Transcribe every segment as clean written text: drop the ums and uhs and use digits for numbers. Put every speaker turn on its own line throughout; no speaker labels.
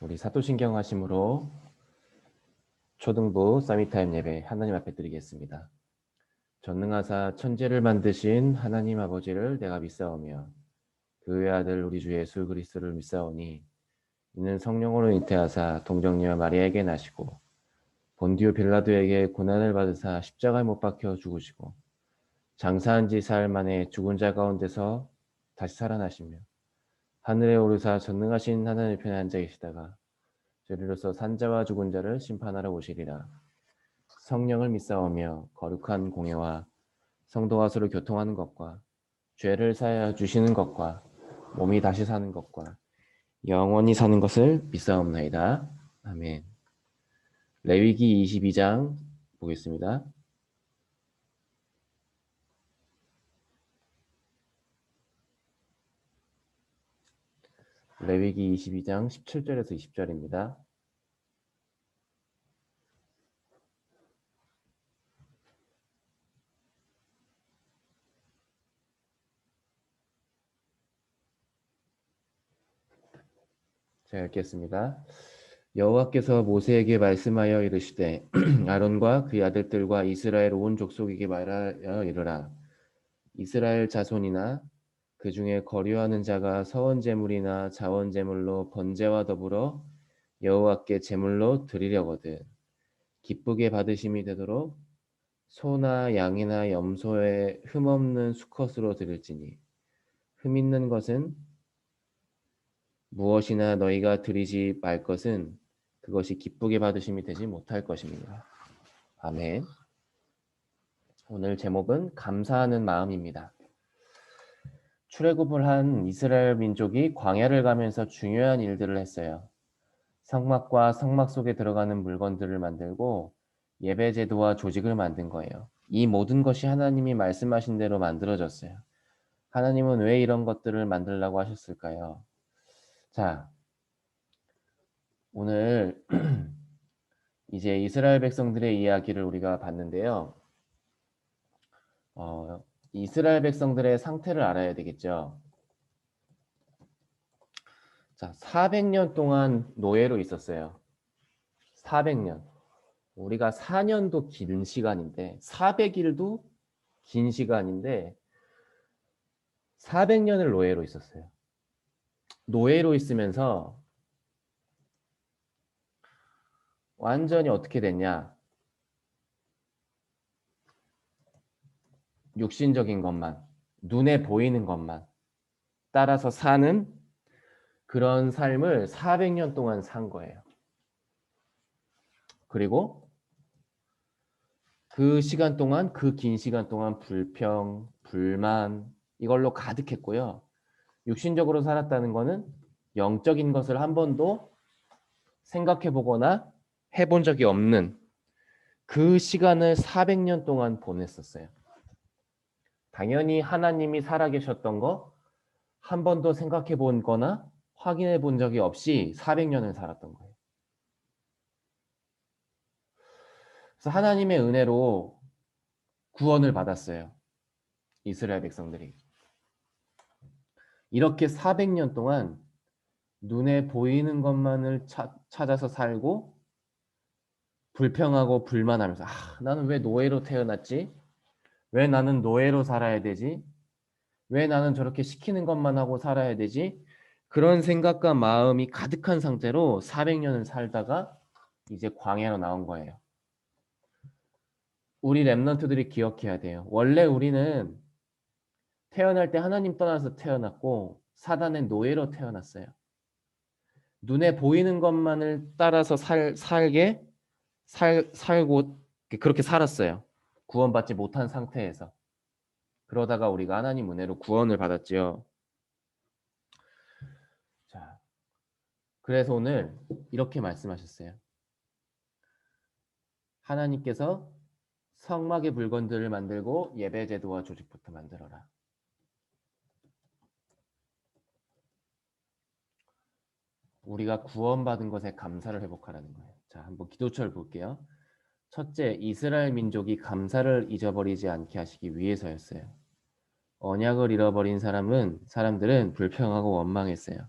우리 사도신경 하심으로 초등부 서밋타임 예배 하나님 앞에 드리겠습니다. 전능하사 천지를 만드신 하나님 아버지를 내가 믿사오며 그 외아들 우리 주 예수 그리스도를 믿사오니 이는 성령으로 잉태하사 동정녀 마리아에게 나시고 본디오 빌라도에게 고난을 받으사 십자가에 못 박혀 죽으시고 장사한 지 사흘 만에 죽은 자 가운데서 다시 살아나시며 하늘에 오르사 전능하신 하나님 편에 앉아 계시다가 저리로서 산자와 죽은 자를 심판하러 오시리라. 성령을 믿사오며 거룩한 공예와 성도와 서로 교통하는 것과 죄를 사하여 주시는 것과 몸이 다시 사는 것과 영원히 사는 것을 믿사옵나이다. 아멘. 레위기 22장 보겠습니다. 레위기 22장 17절에서 20절입니다. 제가 읽겠습니다. 여호와께서 모세에게 말씀하여 이르시되 아론과 그의 아들들과 이스라엘 온 족속에게 말하여 이르라. 이스라엘 자손이나 그 중에 거류하는 자가 서원 제물이나 자원 제물로 번제와 더불어 여호와께 제물로 드리려거든 기쁘게 받으심이 되도록 소나 양이나 염소의 흠 없는 수컷으로 드릴지니 흠 있는 것은 무엇이나 너희가 드리지 말 것은 그것이 기쁘게 받으심이 되지 못할 것입니다. 아멘. 오늘 제목은 감사하는 마음입니다. 출애굽을 한 이스라엘 민족이 광야를 가면서 중요한 일들을 했어요. 성막과 성막 속에 들어가는 물건들을 만들고 예배 제도와 조직을 만든 거예요. 이 모든 것이 하나님이 말씀하신 대로 만들어졌어요. 하나님은 왜 이런 것들을 만들라고 하셨을까요? 자, 오늘 이제 이스라엘 백성들의 이야기를 우리가 봤는데요. 이스라엘 백성들의 상태를 알아야 되겠죠. 자, 400년 동안 노예로 있었어요. 400년. 우리가 4년도 긴 시간인데 400일도 긴 시간인데 400년을 노예로 있었어요. 노예로 있으면서 완전히 어떻게 됐냐? 육신적인 것만, 눈에 보이는 것만 따라서 사는 그런 삶을 400년 동안 산 거예요. 그리고 그 시간 동안, 그 긴 시간 동안 불평, 불만 이걸로 가득했고요. 육신적으로 살았다는 거는 영적인 것을 한 번도 생각해 보거나 해본 적이 없는 그 시간을 400년 동안 보냈었어요. 당연히 하나님이 살아계셨던 거 한 번도 생각해 본 거나 확인해 본 적이 없이 400년을 살았던 거예요. 그래서 하나님의 은혜로 구원을 받았어요. 이스라엘 백성들이. 이렇게 400년 동안 눈에 보이는 것만을 찾아서 살고 불평하고 불만하면서 나는 왜 노예로 태어났지? 왜 나는 노예로 살아야 되지? 왜 나는 저렇게 시키는 것만 하고 살아야 되지? 그런 생각과 마음이 가득한 상태로 400년을 살다가 이제 광야로 나온 거예요. 우리 랩런트들이 기억해야 돼요. 원래 우리는 태어날 때 하나님 떠나서 태어났고 사단의 노예로 태어났어요. 눈에 보이는 것만을 따라서 살고 그렇게 살았어요. 구원받지 못한 상태에서. 그러다가 우리가 하나님 은혜로 구원을 받았지요. 자, 그래서 오늘 이렇게 말씀하셨어요. 하나님께서 성막의 물건들을 만들고 예배 제도와 조직부터 만들어라. 우리가 구원받은 것에 감사를 회복하라는 거예요. 자, 한번 기도처를 볼게요. 첫째, 이스라엘 민족이 감사를 잊어버리지 않게 하시기 위해서였어요. 언약을 잃어버린 사람들은 불평하고 원망했어요.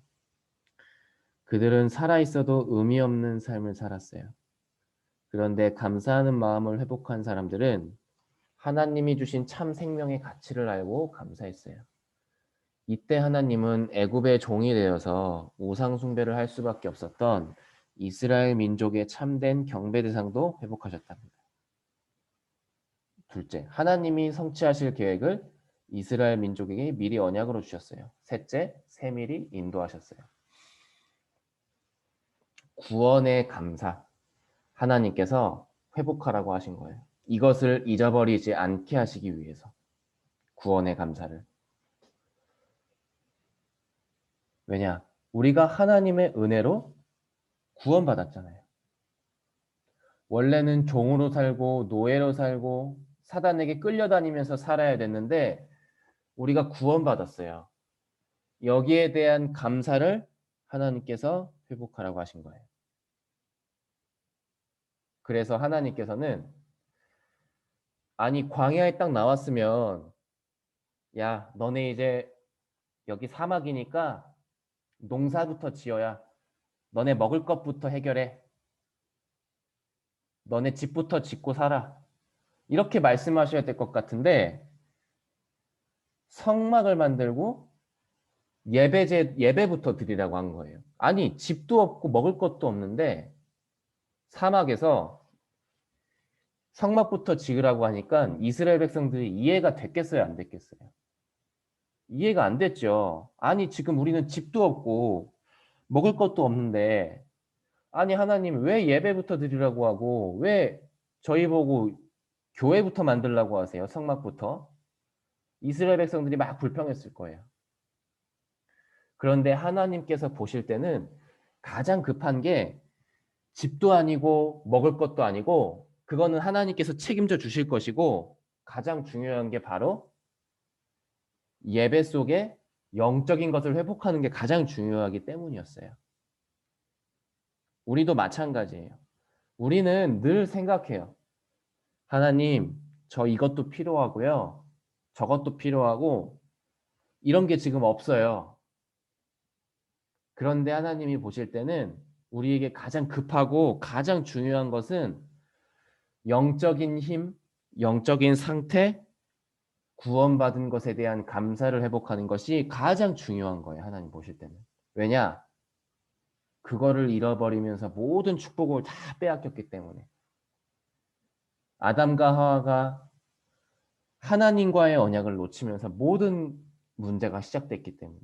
그들은 살아있어도 의미 없는 삶을 살았어요. 그런데 감사하는 마음을 회복한 사람들은 하나님이 주신 참 생명의 가치를 알고 감사했어요. 이때 하나님은 애굽의 종이 되어서 우상 숭배를 할 수밖에 없었던 이스라엘 민족의 참된 경배 대상도 회복하셨답니다. 둘째, 하나님이 성취하실 계획을 이스라엘 민족에게 미리 언약으로 주셨어요. 셋째, 세밀히 인도하셨어요. 구원의 감사, 하나님께서 회복하라고 하신 거예요. 이것을 잊어버리지 않게 하시기 위해서 구원의 감사를. 왜냐? 우리가 하나님의 은혜로 구원받았잖아요. 원래는 종으로 살고 노예로 살고 사단에게 끌려다니면서 살아야 됐는데 우리가 구원받았어요. 여기에 대한 감사를 하나님께서 회복하라고 하신 거예요. 그래서 하나님께서는 아니 광야에 딱 나왔으면 야 너네 이제 여기 사막이니까 농사부터 지어야 너네 먹을 것부터 해결해. 너네 집부터 짓고 살아. 이렇게 말씀하셔야 될 것 같은데 성막을 만들고 예배부터 드리라고 한 거예요. 아니 집도 없고 먹을 것도 없는데 사막에서 성막부터 지으라고 하니까 이스라엘 백성들이 이해가 됐겠어요, 안 됐겠어요? 이해가 안 됐죠. 아니 지금 우리는 집도 없고 먹을 것도 없는데 아니 하나님 왜 예배부터 드리라고 하고 왜 저희 보고 교회부터 만들라고 하세요? 성막부터. 이스라엘 백성들이 막 불평했을 거예요. 그런데 하나님께서 보실 때는 가장 급한 게 집도 아니고 먹을 것도 아니고 그거는 하나님께서 책임져 주실 것이고 가장 중요한 게 바로 예배 속에 영적인 것을 회복하는 게 가장 중요하기 때문이었어요. 우리도 마찬가지예요. 우리는 늘 생각해요. 하나님, 저 이것도 필요하고요. 저것도 필요하고 이런 게 지금 없어요. 그런데 하나님이 보실 때는 우리에게 가장 급하고 가장 중요한 것은 영적인 힘, 영적인 상태, 구원받은 것에 대한 감사를 회복하는 것이 가장 중요한 거예요. 하나님 보실 때는. 왜냐? 그거를 잃어버리면서 모든 축복을 다 빼앗겼기 때문에. 아담과 하와가 하나님과의 언약을 놓치면서 모든 문제가 시작됐기 때문에.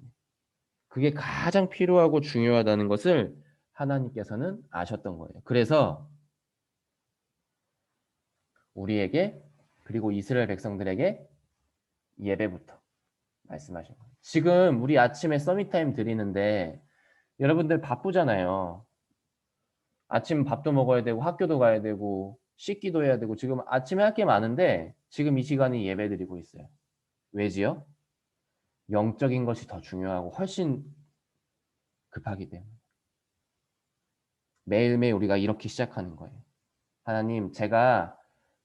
그게 가장 필요하고 중요하다는 것을 하나님께서는 아셨던 거예요. 그래서 우리에게 그리고 이스라엘 백성들에게 예배부터 말씀하신 거예요. 지금 우리 아침에 서밋타임 드리는데 여러분들 바쁘잖아요. 아침 밥도 먹어야 되고 학교도 가야 되고 씻기도 해야 되고 지금 아침에 할 게 많은데 지금 이 시간이 예배 드리고 있어요. 왜지요? 영적인 것이 더 중요하고 훨씬 급하기 때문에. 매일매일 우리가 이렇게 시작하는 거예요. 하나님, 제가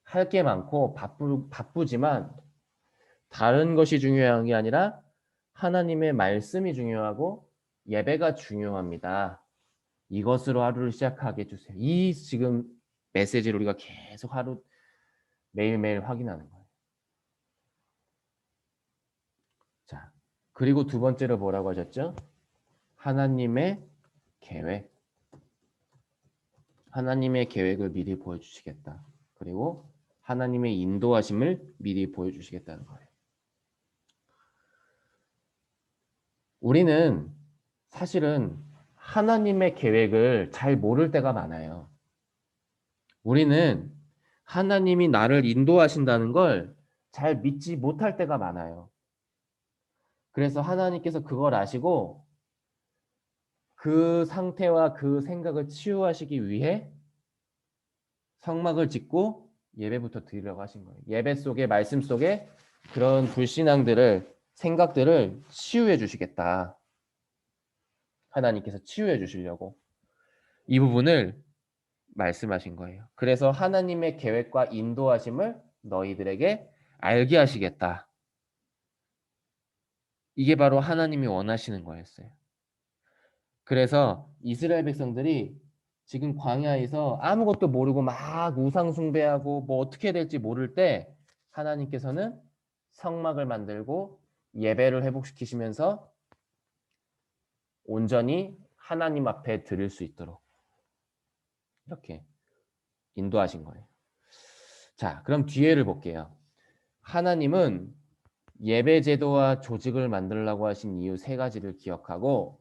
할 게 많고 바쁘지만 다른 것이 중요한 게 아니라 하나님의 말씀이 중요하고 예배가 중요합니다. 이것으로 하루를 시작하게 해주세요. 이 지금 메시지를 우리가 계속 하루 매일매일 확인하는 거예요. 자, 그리고 두 번째로 뭐라고 하셨죠? 하나님의 계획. 하나님의 계획을 미리 보여주시겠다. 그리고 하나님의 인도하심을 미리 보여주시겠다는 거예요. 우리는 사실은 하나님의 계획을 잘 모를 때가 많아요. 우리는 하나님이 나를 인도하신다는 걸 잘 믿지 못할 때가 많아요. 그래서 하나님께서 그걸 아시고 그 상태와 그 생각을 치유하시기 위해 성막을 짓고 예배부터 드리려고 하신 거예요. 예배 속에 말씀 속에 그런 불신앙들을 생각들을 치유해 주시겠다. 하나님께서 치유해 주시려고 이 부분을 말씀하신 거예요. 그래서 하나님의 계획과 인도하심을 너희들에게 알게 하시겠다. 이게 바로 하나님이 원하시는 거였어요. 그래서 이스라엘 백성들이 지금 광야에서 아무것도 모르고 막 우상 숭배하고 뭐 어떻게 해야 될지 모를 때 하나님께서는 성막을 만들고 예배를 회복시키시면서 온전히 하나님 앞에 드릴 수 있도록 이렇게 인도하신 거예요. 자, 그럼 뒤에를 볼게요. 하나님은 예배 제도와 조직을 만들라고 하신 이유 세 가지를 기억하고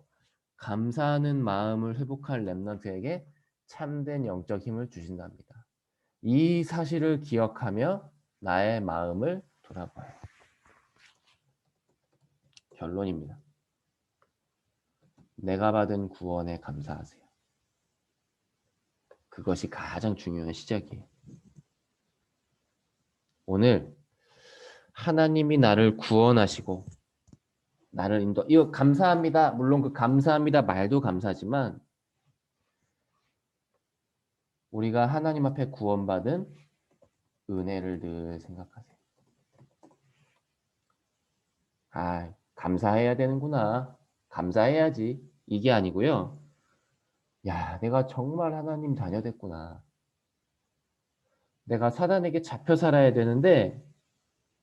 감사하는 마음을 회복할 렘넌트에게 참된 영적 힘을 주신답니다. 이 사실을 기억하며 나의 마음을 돌아봐요. 결론입니다. 내가 받은 구원에 감사하세요. 그것이 가장 중요한 시작이에요. 오늘 하나님이 나를 구원하시고 나를 이거 감사합니다. 물론 그 감사합니다 말도 감사하지만 우리가 하나님 앞에 구원받은 은혜를 늘 생각하세요. 아, 감사해야 되는구나. 감사해야지. 이게 아니고요. 야, 내가 정말 하나님 자녀 됐구나. 내가 사단에게 잡혀 살아야 되는데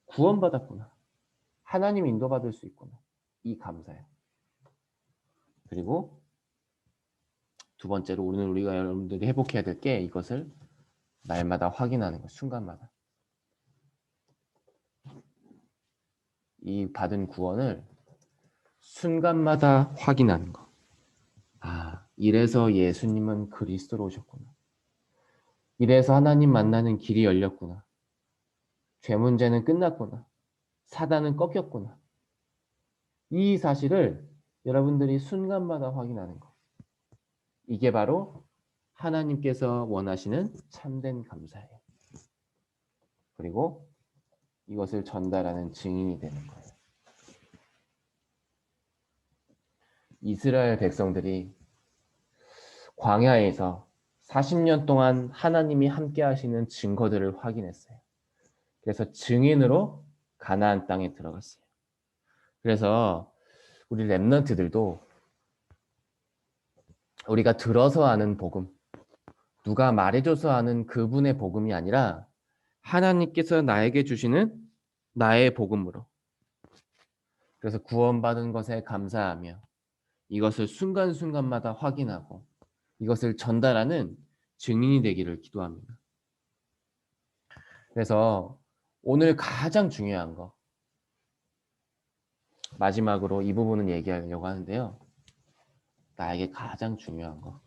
구원받았구나. 하나님 인도받을 수 있구나. 이 감사요. 그리고 두 번째로 오늘 우리가 여러분들이 회복해야 될 게 이것을 날마다 확인하는 것, 순간마다. 이 받은 구원을 순간마다 확인하는 것. 아, 이래서 예수님은 그리스도로 오셨구나. 이래서 하나님 만나는 길이 열렸구나. 죄 문제는 끝났구나. 사단은 꺾였구나. 이 사실을 여러분들이 순간마다 확인하는 것. 이게 바로 하나님께서 원하시는 참된 감사예요. 그리고 이것을 전달하는 증인이 되는 거예요. 이스라엘 백성들이 광야에서 40년 동안 하나님이 함께 하시는 증거들을 확인했어요. 그래서 증인으로 가나안 땅에 들어갔어요. 그래서 우리 렘넌트들도 우리가 들어서 아는 복음, 누가 말해줘서 아는 그분의 복음이 아니라 하나님께서 나에게 주시는 나의 복음으로, 그래서 구원받은 것에 감사하며 이것을 순간순간마다 확인하고 이것을 전달하는 증인이 되기를 기도합니다. 그래서 오늘 가장 중요한 거, 마지막으로 이 부분은 얘기하려고 하는데요. 나에게 가장 중요한 거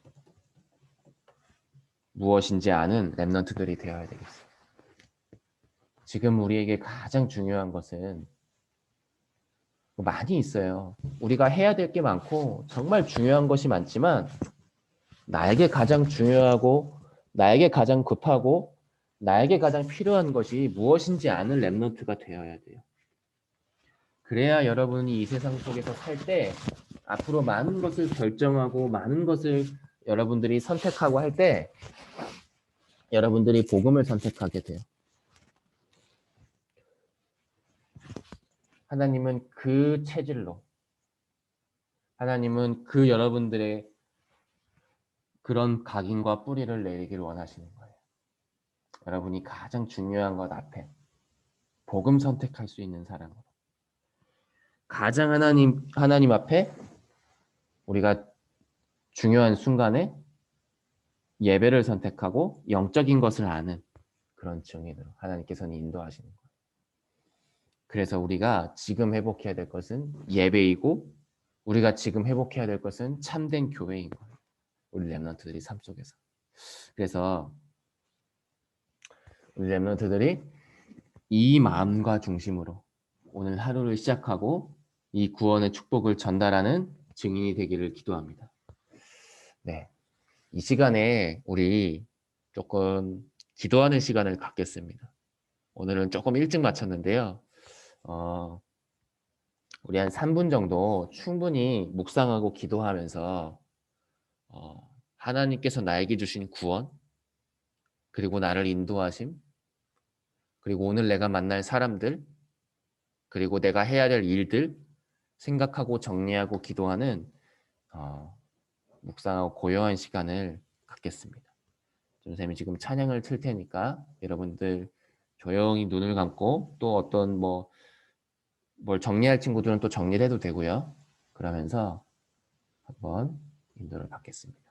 무엇인지 아는 렘넌트들이 되어야 되겠어요. 지금 우리에게 가장 중요한 것은 많이 있어요. 우리가 해야 될 게 많고 정말 중요한 것이 많지만 나에게 가장 중요하고 나에게 가장 급하고 나에게 가장 필요한 것이 무엇인지 아는 렘넌트가 되어야 돼요. 그래야 여러분이 이 세상 속에서 살 때 앞으로 많은 것을 결정하고 많은 것을 여러분들이 선택하고 할 때 여러분들이 복음을 선택하게 돼요. 하나님은 그 체질로, 하나님은 그 여러분들의 그런 각인과 뿌리를 내리기를 원하시는 거예요. 여러분이 가장 중요한 것 앞에 복음 선택할 수 있는 사람으로, 가장 하나님 앞에 우리가 중요한 순간에 예배를 선택하고 영적인 것을 아는 그런 증인으로 하나님께서는 인도하시는 거예요. 그래서 우리가 지금 회복해야 될 것은 예배이고 우리가 지금 회복해야 될 것은 참된 교회인 거예요. 우리 렘넌트들이 삶 속에서. 그래서 우리 렘넌트들이 이 마음과 중심으로 오늘 하루를 시작하고 이 구원의 축복을 전달하는 증인이 되기를 기도합니다. 네, 이 시간에 우리 조금 기도하는 시간을 갖겠습니다. 오늘은 조금 일찍 마쳤는데요. 우리 한 3분 정도 충분히 묵상하고 기도하면서 하나님께서 나에게 주신 구원, 그리고 나를 인도하심, 그리고 오늘 내가 만날 사람들, 그리고 내가 해야 될 일들 생각하고 정리하고 기도하는 묵상하고 고요한 시간을 갖겠습니다. 선생님이 지금 찬양을 틀 테니까 여러분들 조용히 눈을 감고 또 어떤 뭘 정리할 친구들은 또 정리를 해도 되고요. 그러면서 한번 인도를 받겠습니다.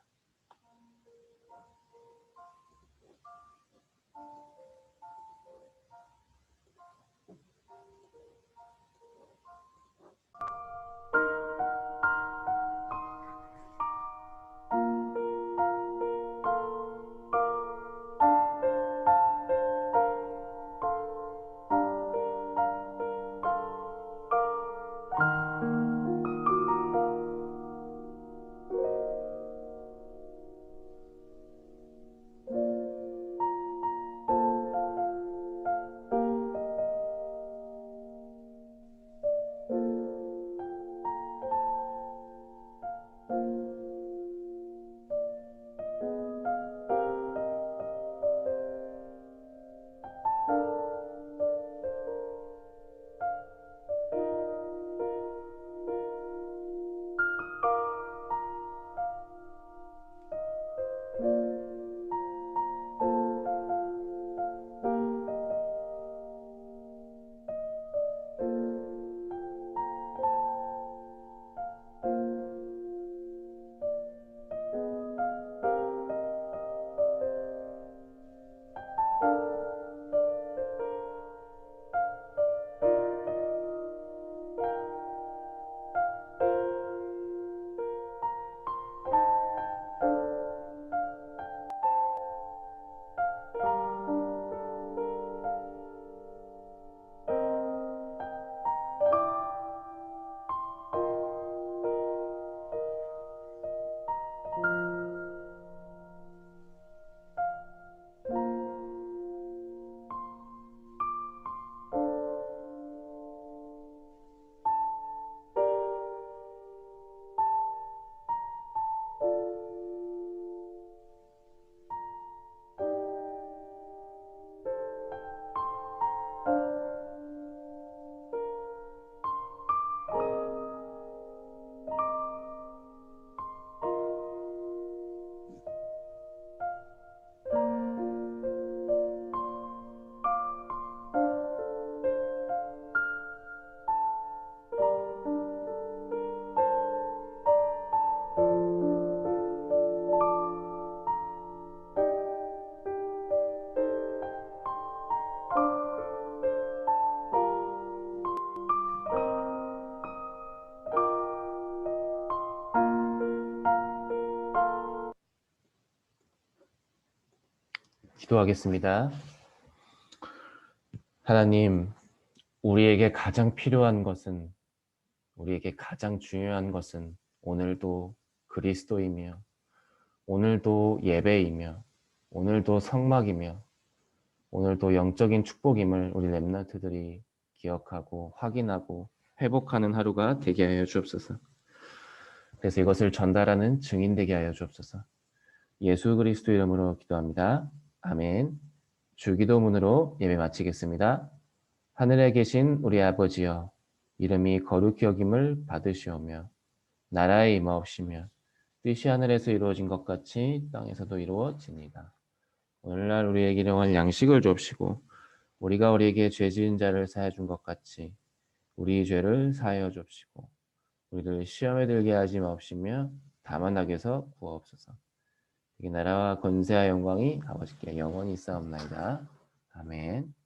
기도하겠습니다. 하나님, 우리에게 가장 필요한 것은, 우리에게 가장 중요한 것은 오늘도 그리스도이며, 오늘도 예배이며, 오늘도 성막이며, 오늘도 영적인 축복임을 우리 렘넌트들이 기억하고 확인하고 회복하는 하루가 되게 하여 주옵소서. 그래서 이것을 전달하는 증인 되게 하여 주옵소서. 예수 그리스도 이름으로 기도합니다. 아멘. 주기도문으로 예배 마치겠습니다. 하늘에 계신 우리 아버지여, 이름이 거룩히 여김을 받으시오며 나라의 임하옵시며 뜻이 하늘에서 이루어진 것 같이 땅에서도 이루어지니이다. 오늘날 우리에게 일용할 양식을 주옵시고 우리가 우리에게 죄 지은 자를 사하여 준 것 같이 우리 죄를 사하여 주옵시고 우리를 시험에 들게 하지 마옵시며 다만 악에서 구하옵소서. 이 나라와 권세와 영광이 아버지께 영원히 있사옵나이다. 아멘.